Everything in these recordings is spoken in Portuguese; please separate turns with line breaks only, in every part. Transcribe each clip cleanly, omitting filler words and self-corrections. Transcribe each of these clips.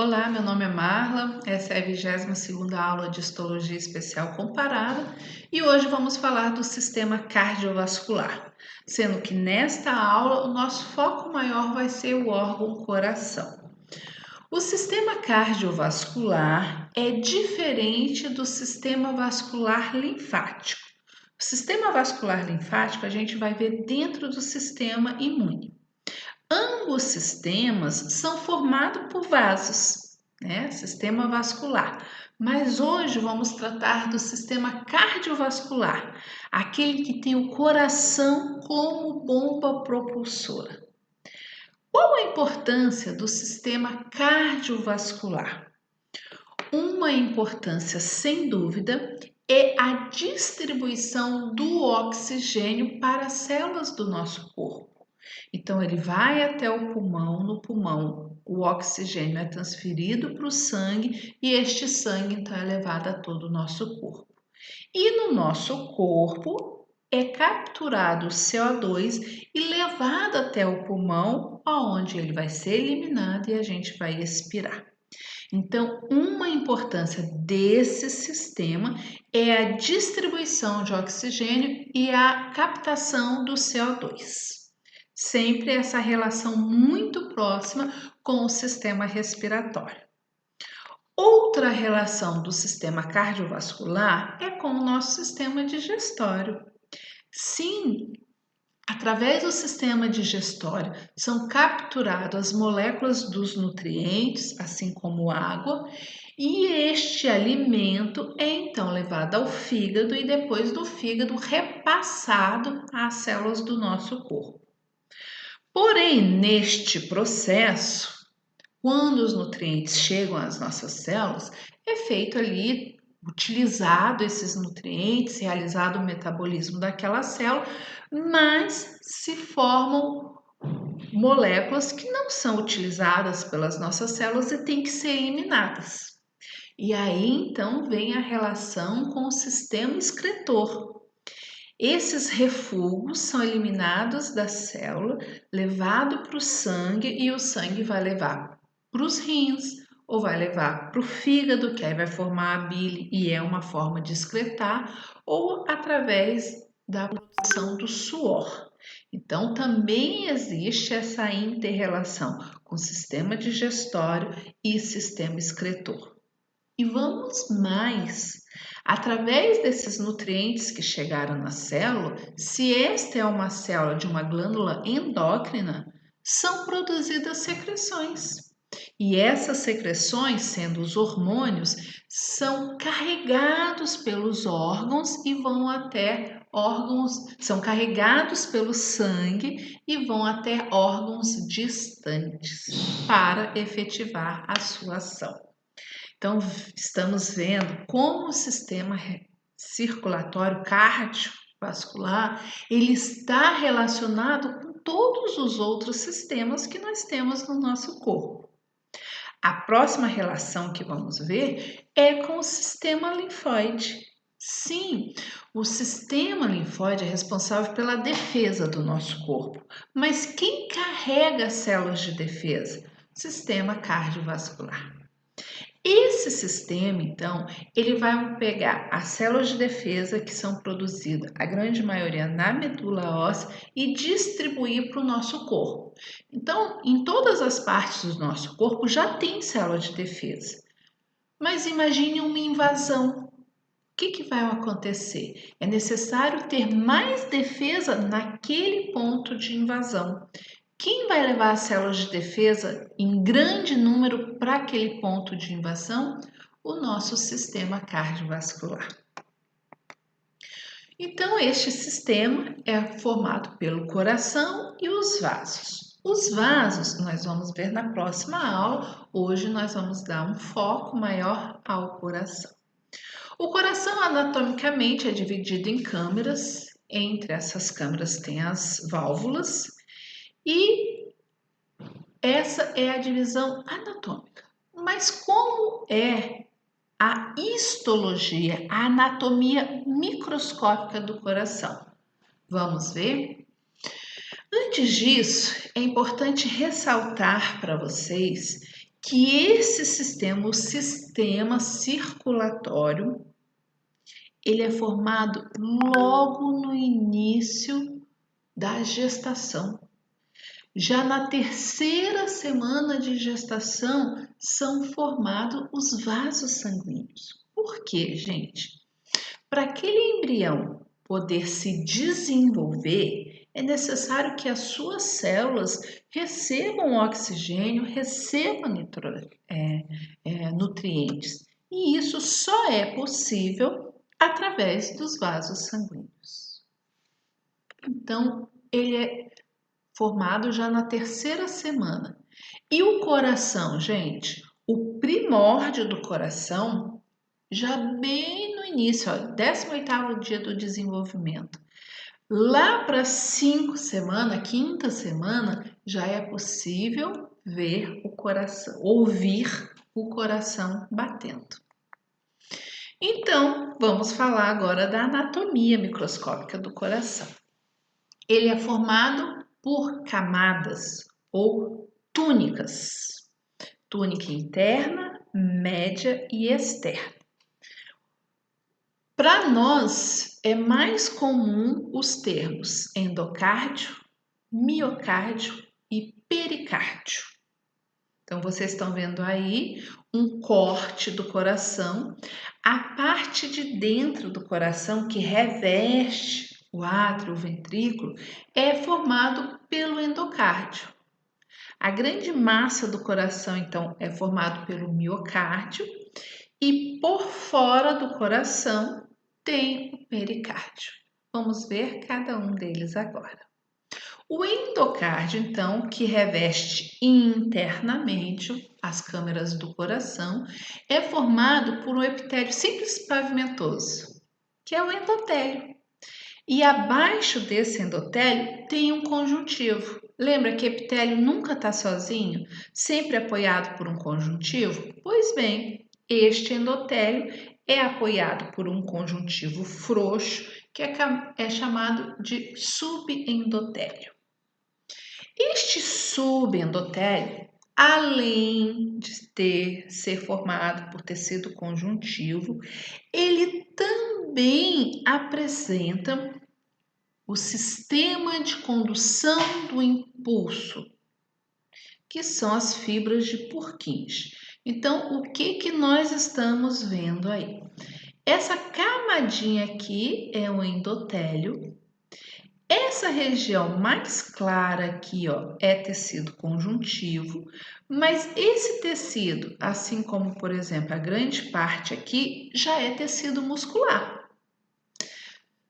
Olá, meu nome é Marla, essa é a 22ª aula de Histologia Especial Comparada e hoje vamos falar do sistema cardiovascular, sendo que nesta aula o nosso foco maior vai ser o órgão coração. O sistema cardiovascular é diferente do sistema vascular linfático. O sistema vascular linfático a gente vai ver dentro do sistema imune. Ambos sistemas são formados por vasos, sistema vascular. Mas hoje vamos tratar do sistema cardiovascular, aquele que tem o coração como bomba propulsora. Qual a importância do sistema cardiovascular? Uma importância sem dúvida é a distribuição do oxigênio para as células do nosso corpo. Então, ele vai até o pulmão, no pulmão o oxigênio é transferido para o sangue e este sangue então é levado a todo o nosso corpo. E no nosso corpo é capturado o CO2 e levado até o pulmão, onde ele vai ser eliminado e a gente vai expirar. Então, uma importância desse sistema é a distribuição de oxigênio e a captação do CO2. Sempre essa relação muito próxima com o sistema respiratório. Outra relação do sistema cardiovascular é com o nosso sistema digestório. Sim, através do sistema digestório são capturadas as moléculas dos nutrientes, assim como água, e este alimento é então levado ao fígado e depois do fígado repassado às células do nosso corpo. Porém, neste processo, quando os nutrientes chegam às nossas células, é feito ali, utilizado esses nutrientes, realizado o metabolismo daquela célula, mas se formam moléculas que não são utilizadas pelas nossas células e têm que ser eliminadas. E aí, então, vem a relação com o sistema excretor. Esses refugos são eliminados da célula, levado para o sangue e o sangue vai levar para os rins ou vai levar para o fígado, que aí vai formar a bile e é uma forma de excretar, ou através da produção do suor. Então, também existe essa inter-relação com o sistema digestório e sistema excretor. E vamos mais. Através desses nutrientes que chegaram na célula, se esta é uma célula de uma glândula endócrina, são produzidas secreções. E essas secreções, sendo os hormônios, são carregados pelos órgãos e vão até são carregados pelo sangue e vão até órgãos distantes para efetivar a sua ação. Então, estamos vendo como o sistema circulatório cardiovascular ele está relacionado com todos os outros sistemas que nós temos no nosso corpo. A próxima relação que vamos ver é com o sistema linfóide. Sim, o sistema linfóide é responsável pela defesa do nosso corpo, mas quem carrega as células de defesa? O sistema cardiovascular. Esse sistema, então, ele vai pegar as células de defesa que são produzidas, a grande maioria na medula óssea, e distribuir para o nosso corpo. Então, em todas as partes do nosso corpo já tem célula de defesa. Mas imagine uma invasão. O que vai acontecer? É necessário ter mais defesa naquele ponto de invasão. Quem vai levar as células de defesa em grande número para aquele ponto de invasão? O nosso sistema cardiovascular. Então, este sistema é formado pelo coração e os vasos. Os vasos nós vamos ver na próxima aula. Hoje nós vamos dar um foco maior ao coração. O coração anatomicamente é dividido em câmeras. Entre essas câmeras tem as válvulas. E essa é a divisão anatômica. Mas como é a histologia, a anatomia microscópica do coração? Vamos ver? Antes disso, é importante ressaltar para vocês que esse sistema, o sistema circulatório, ele é formado logo no início da gestação. Já na terceira semana de gestação são formados os vasos sanguíneos. Por quê, gente? Para aquele embrião poder se desenvolver, é necessário que as suas células recebam oxigênio, recebam nutrientes. E isso só é possível através dos vasos sanguíneos. Então, ele é formado já na terceira semana. E o coração, gente? O primórdio do coração, já bem no início, 18º dia do desenvolvimento. Lá para 5 semanas, quinta semana, já é possível ver o coração, ouvir o coração batendo. Então, vamos falar agora da anatomia microscópica do coração. Ele é formado por camadas ou túnicas. Túnica interna, média e externa. Para nós, é mais comum os termos endocárdio, miocárdio e pericárdio. Então, vocês estão vendo aí um corte do coração. A parte de dentro do coração que reveste o átrio, o ventrículo, é formado pelo endocárdio. A grande massa do coração, então, é formado pelo miocárdio e por fora do coração tem o pericárdio. Vamos ver cada um deles agora. O endocárdio, então, que reveste internamente as câmeras do coração, é formado por um epitélio simples pavimentoso, que é o endotélio. E abaixo desse endotélio tem um conjuntivo. Lembra que epitélio nunca está sozinho, sempre apoiado por um conjuntivo? Pois bem, este endotélio é apoiado por um conjuntivo frouxo, que é chamado de subendotélio. Este subendotélio, além de ser formado por tecido conjuntivo, ele também apresenta o sistema de condução do impulso, que são as fibras de Purkinje. Então, o que nós estamos vendo aí? Essa camadinha aqui é o endotélio. Essa região mais clara aqui, ó, é tecido conjuntivo, mas esse tecido, assim como, por exemplo, a grande parte aqui, já é tecido muscular.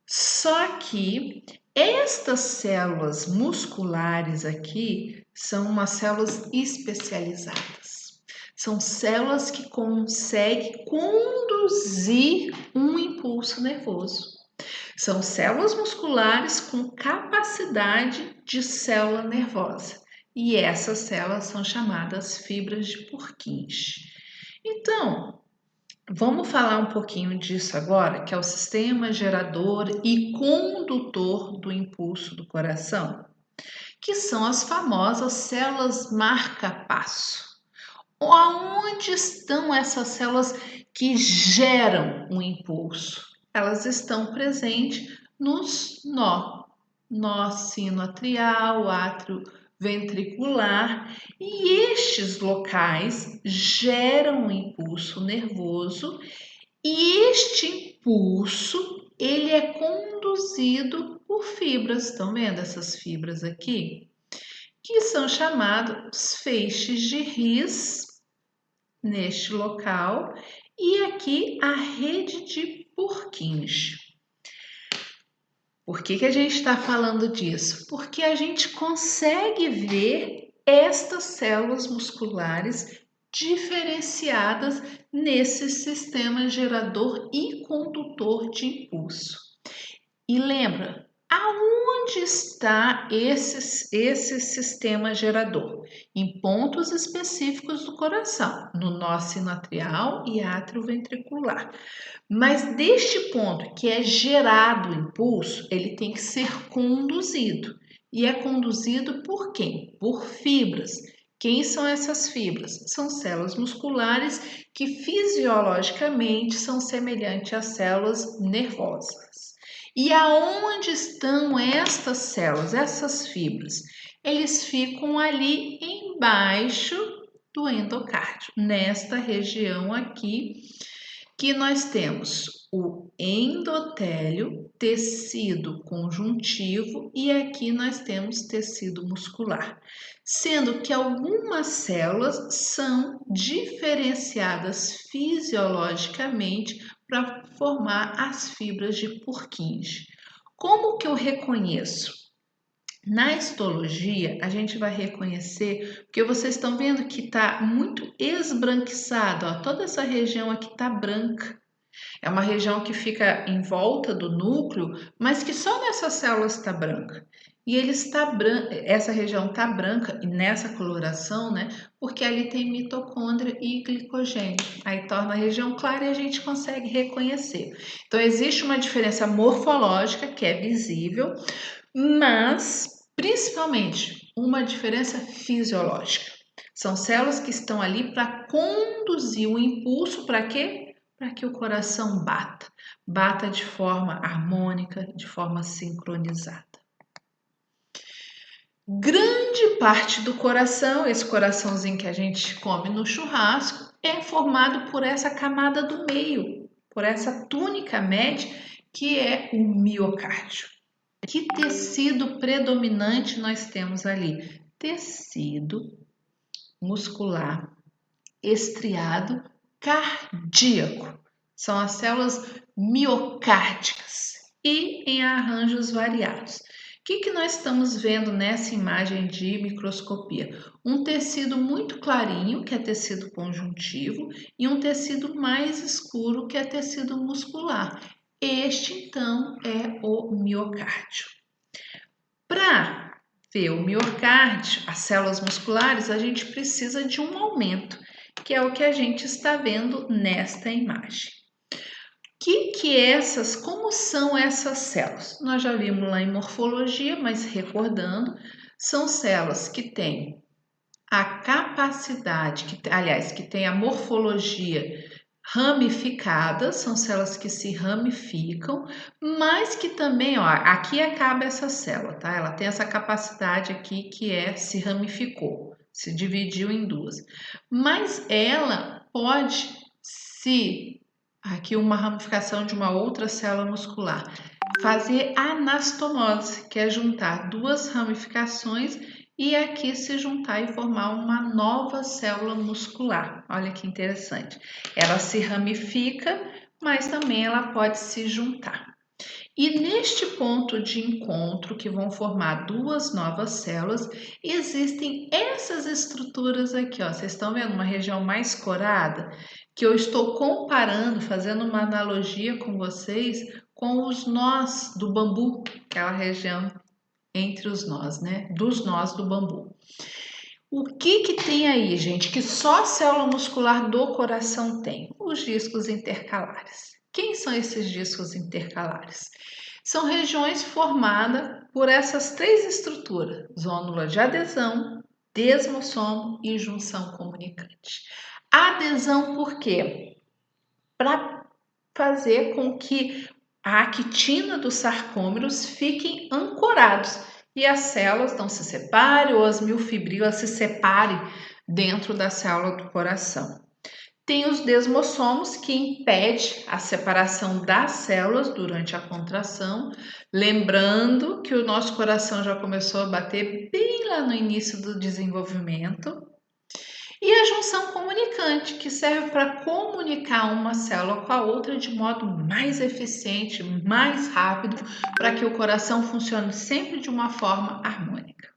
Só que estas células musculares aqui são umas células especializadas. São células que conseguem conduzir um impulso nervoso. São células musculares com capacidade de célula nervosa. E essas células são chamadas fibras de Purkinje. Então, vamos falar um pouquinho disso agora, que é o sistema gerador e condutor do impulso do coração, que são as famosas células marca-passo. Onde estão essas células que geram o impulso? Elas estão presentes nos nó sinoatrial, átrio ventricular, e estes locais geram um impulso nervoso e este impulso ele é conduzido por fibras. Estão vendo essas fibras aqui? Que são chamados feixes de His neste local e aqui a rede de Purkinje. Por que a gente está falando disso? Porque a gente consegue ver estas células musculares diferenciadas nesse sistema gerador e condutor de impulso. E lembra, aonde está esse sistema gerador? Em pontos específicos do coração, no nó sinoatrial e átrio ventricular. Mas deste ponto que é gerado o impulso, ele tem que ser conduzido. E é conduzido por quem? Por fibras, Quem são essas fibras? São células musculares que fisiologicamente são semelhantes às células nervosas. E aonde estão estas células, essas fibras? Eles ficam ali embaixo do endocárdio, nesta região aqui, que nós temos o endotélio, tecido conjuntivo e aqui nós temos tecido muscular, sendo que algumas células são diferenciadas fisiologicamente para formar as fibras de Purkinje. Como que eu reconheço? Na histologia, a gente vai reconhecer, porque vocês estão vendo que está muito esbranquiçado, ó, toda essa região aqui está branca. É uma região que fica em volta do núcleo, mas que só nessas células está branca. E essa região está branca e nessa coloração, né? Porque ali tem mitocôndria e glicogênio. Aí torna a região clara e a gente consegue reconhecer. Então existe uma diferença morfológica que é visível, mas principalmente uma diferença fisiológica. São células que estão ali para conduzir o impulso para quê? Para que o coração bata de forma harmônica, de forma sincronizada. Grande parte do coração, esse coraçãozinho que a gente come no churrasco, é formado por essa camada do meio, por essa túnica média que é o miocárdio. Que tecido predominante nós temos ali? Tecido muscular estriado cardíaco. São as células miocárdicas e em arranjos variados. O que nós estamos vendo nessa imagem de microscopia? Um tecido muito clarinho, que é tecido conjuntivo, e um tecido mais escuro, que é tecido muscular. Este, então, é o miocárdio. Para ver o miocárdio, as células musculares, a gente precisa de um aumento, que é o que a gente está vendo nesta imagem. Como são essas células? Nós já vimos lá em morfologia, mas recordando, são células que têm a capacidade, que tem a morfologia ramificadas, são células que se ramificam, mas que também, ó, aqui acaba essa célula, tá? Ela tem essa capacidade aqui que se ramificou, se dividiu em duas. Mas ela pode aqui uma ramificação de uma outra célula muscular, fazer anastomose, que é juntar duas ramificações e aqui se juntar e formar uma nova célula muscular. Olha que interessante. Ela se ramifica, mas também ela pode se juntar. E neste ponto de encontro, que vão formar duas novas células, existem essas estruturas aqui, ó. Vocês estão vendo uma região mais corada? Que eu estou comparando, fazendo uma analogia com vocês, com os nós do bambu, aquela região entre os nós, né? Dos nós do bambu. O que tem aí, gente, que só a célula muscular do coração tem? Os discos intercalares. Quem são esses discos intercalares? São regiões formadas por essas três estruturas: zônula de adesão, desmossomo e junção comunicante. Adesão por quê? Para fazer com que a actina dos sarcômeros fiquem ancorados e as células não se separem ou as miofibrilas se separem dentro da célula do coração. Tem os desmossomos, que impede a separação das células durante a contração, lembrando que o nosso coração já começou a bater bem lá no início do desenvolvimento. E a junção comunicante, que serve para comunicar uma célula com a outra de modo mais eficiente, mais rápido, para que o coração funcione sempre de uma forma harmônica.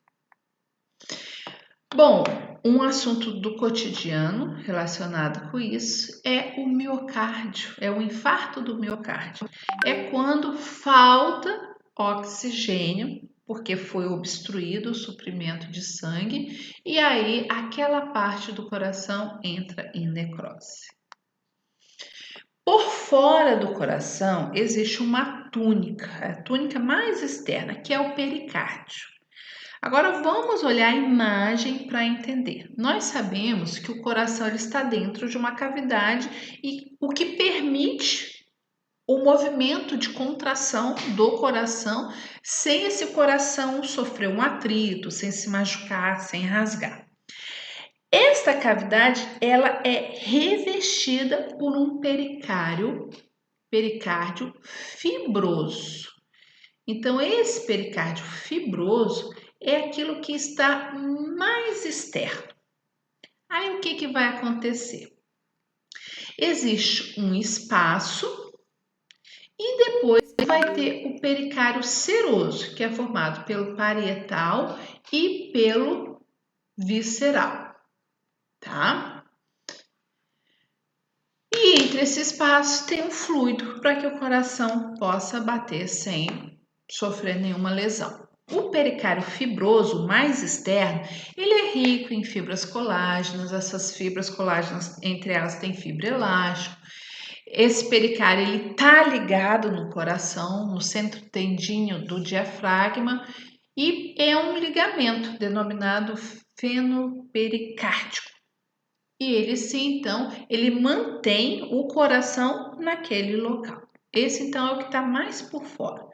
Bom, um assunto do cotidiano relacionado com isso é o miocárdio, é o infarto do miocárdio. É quando falta oxigênio, porque foi obstruído o suprimento de sangue, e aí aquela parte do coração entra em necrose. Por fora do coração existe uma túnica, a túnica mais externa, que é o pericárdio. Agora vamos olhar a imagem para entender. Nós sabemos que o coração ele está dentro de uma cavidade e o que permite o movimento de contração do coração sem esse coração sofrer um atrito, sem se machucar, sem rasgar. Esta cavidade ela é revestida por um pericárdio fibroso. Então, esse pericárdio fibroso é aquilo que está mais externo. Aí, o que vai acontecer? Existe um espaço e depois vai ter o pericárdio seroso, que é formado pelo parietal e pelo visceral, tá? E entre esse espaço tem um fluido para que o coração possa bater sem sofrer nenhuma lesão. O pericárdio fibroso mais externo, ele é rico em fibras colágenas. Essas fibras colágenas, entre elas tem fibra elástica. Esse pericárdio ele está ligado no coração, no centro tendíneo do diafragma, e é um ligamento denominado fenopericárdico. E ele sim, então, ele mantém o coração naquele local. Esse então é o que está mais por fora.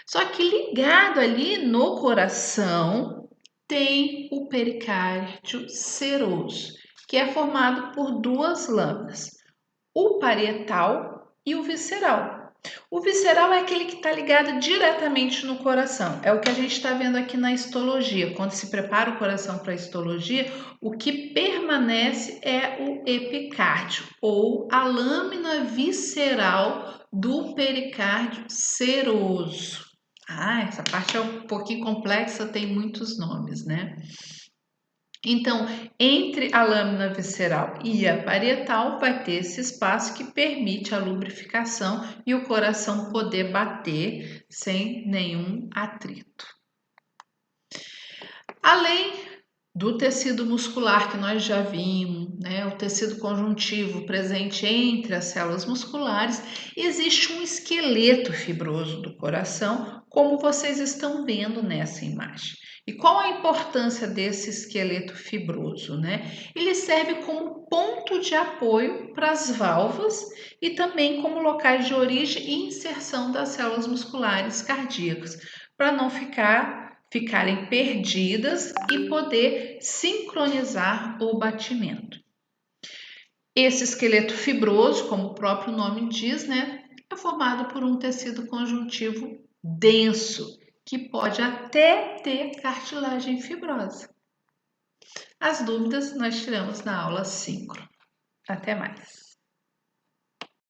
Só que ligado ali no coração tem o pericárdio seroso, que é formado por duas lâminas, o parietal e o visceral. O visceral é aquele que está ligado diretamente no coração. É o que a gente está vendo aqui na histologia. Quando se prepara o coração para a histologia, o que permanece é o epicárdio, ou a lâmina visceral do pericárdio seroso. Essa parte é um pouquinho complexa, tem muitos nomes, né? Então, entre a lâmina visceral e a parietal vai ter esse espaço que permite a lubrificação e o coração poder bater sem nenhum atrito. Além do tecido muscular que nós já vimos, né, o tecido conjuntivo presente entre as células musculares, existe um esqueleto fibroso do coração, como vocês estão vendo nessa imagem. E qual a importância desse esqueleto fibroso, né? Ele serve como ponto de apoio para as válvulas e também como locais de origem e inserção das células musculares cardíacas, para não ficarem perdidas e poder sincronizar o batimento. Esse esqueleto fibroso, como o próprio nome diz, né, é formado por um tecido conjuntivo denso, que pode até ter cartilagem fibrosa. As dúvidas nós tiramos na aula 5. Até mais!